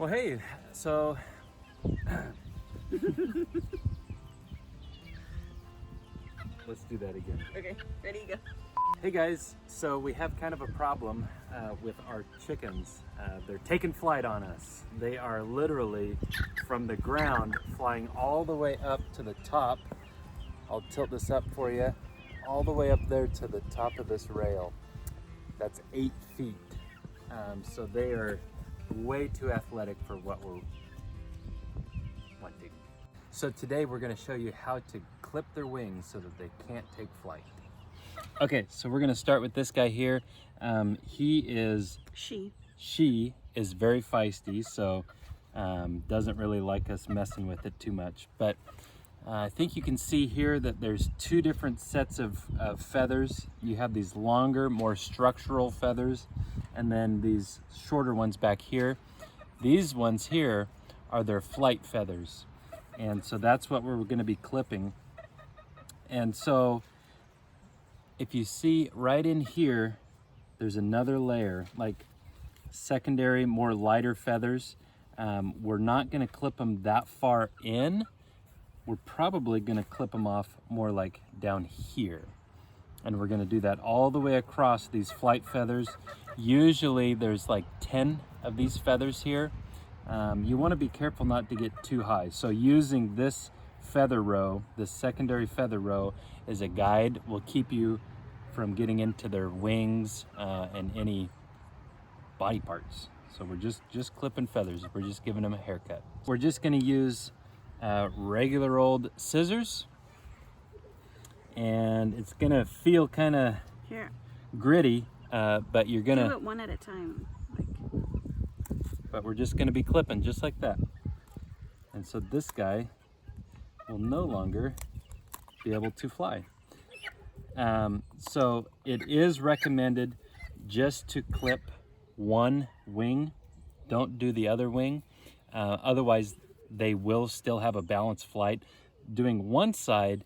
Well, hey, so let's do that again. Okay, ready, go. Hey guys, so we have kind of a problem with our chickens. They're taking flight on us. They are literally from the ground flying all the way up to the top. I'll tilt this up for you. All the way up there to the top of this rail. That's 8 feet. So they are way too athletic for what we're wanting. So today we're going to show you how to clip their wings so that they can't take flight. Okay, so we're going to start with this guy here. She is very feisty, so doesn't really like us messing with it too much. But I think you can see here that there's 2 different sets of feathers. You have these longer, more structural feathers, and then these shorter ones back here. These ones here are their flight feathers. And so that's what we're going to be clipping. And so if you see right in here, there's another layer, like secondary, more lighter feathers. We're not going to clip them that far in. We're probably going to clip them off more like down here. And we're going to do that all the way across these flight feathers. Usually there's like 10 of these feathers here. You want to be careful not to get too high. So using this feather row, this secondary feather row, as a guide will keep you from getting into their wings and any body parts. So we're just clipping feathers. We're just giving them a haircut. We're just going to use regular old scissors, and it's going to feel kind of gritty, but you're going to do it one at a time. But we're just going to be clipping just like that. And so this guy will no longer be able to fly. So it is recommended just to clip one wing. Don't do the other wing. Otherwise, they will still have a balanced flight. Doing one side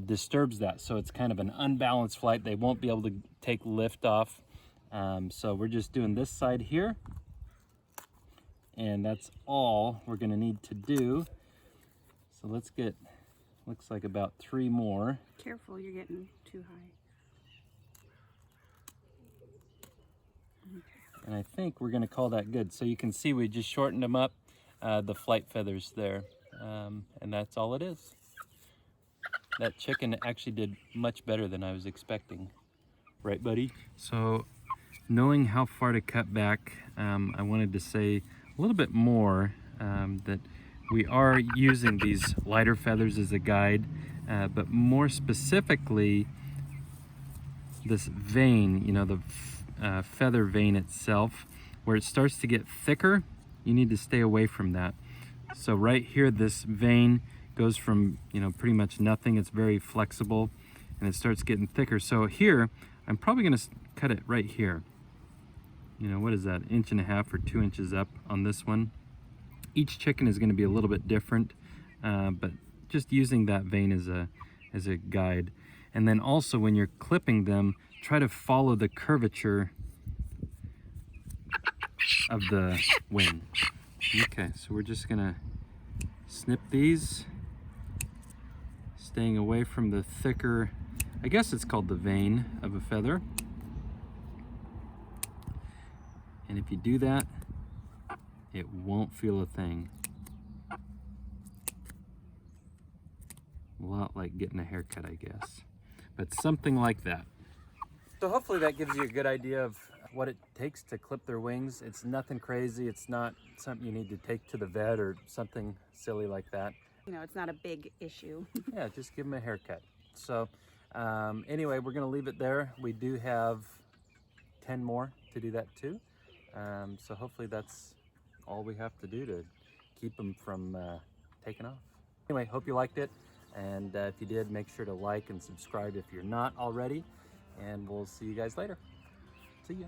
disturbs that. So it's kind of an unbalanced flight. They won't be able to take lift off. So we're just doing this side here. And that's all we're going to need to do. So let's get, looks like about 3 more. Careful, you're getting too high. Okay. And I think we're going to call that good. So you can see we just shortened them up, the flight feathers there. And that's all it is. That chicken actually did much better than I was expecting. Right, buddy? So knowing how far to cut back, I wanted to say a little bit more that we are using these lighter feathers as a guide, but more specifically this vein, you know, the feather vein itself, where it starts to get thicker, you need to stay away from that. So right here, this vein goes from, you know, pretty much nothing. It's very flexible and it starts getting thicker. So here, I'm probably going to cut it right here. You know, what is that, 1.5 inches or 2 inches up on this one. Each chicken is going to be a little bit different, but just using that vein as a guide. And then also when you're clipping them, try to follow the curvature of the wing. Okay, so we're just going to snip these, staying away from the thicker, I guess it's called the vein of a feather. And if you do that, it won't feel a thing. A lot like getting a haircut, I guess. But something like that. So hopefully that gives you a good idea of what it takes to clip their wings. It's nothing crazy. It's not something you need to take to the vet or something silly like that. You know, it's not a big issue. Yeah, just give them a haircut. So anyway, we're going to leave it there. We do have 10 more to do that too. So hopefully that's all we have to do to keep them from taking off. Anyway, hope you liked it. And if you did, make sure to like and subscribe if you're not already. And we'll see you guys later. See ya.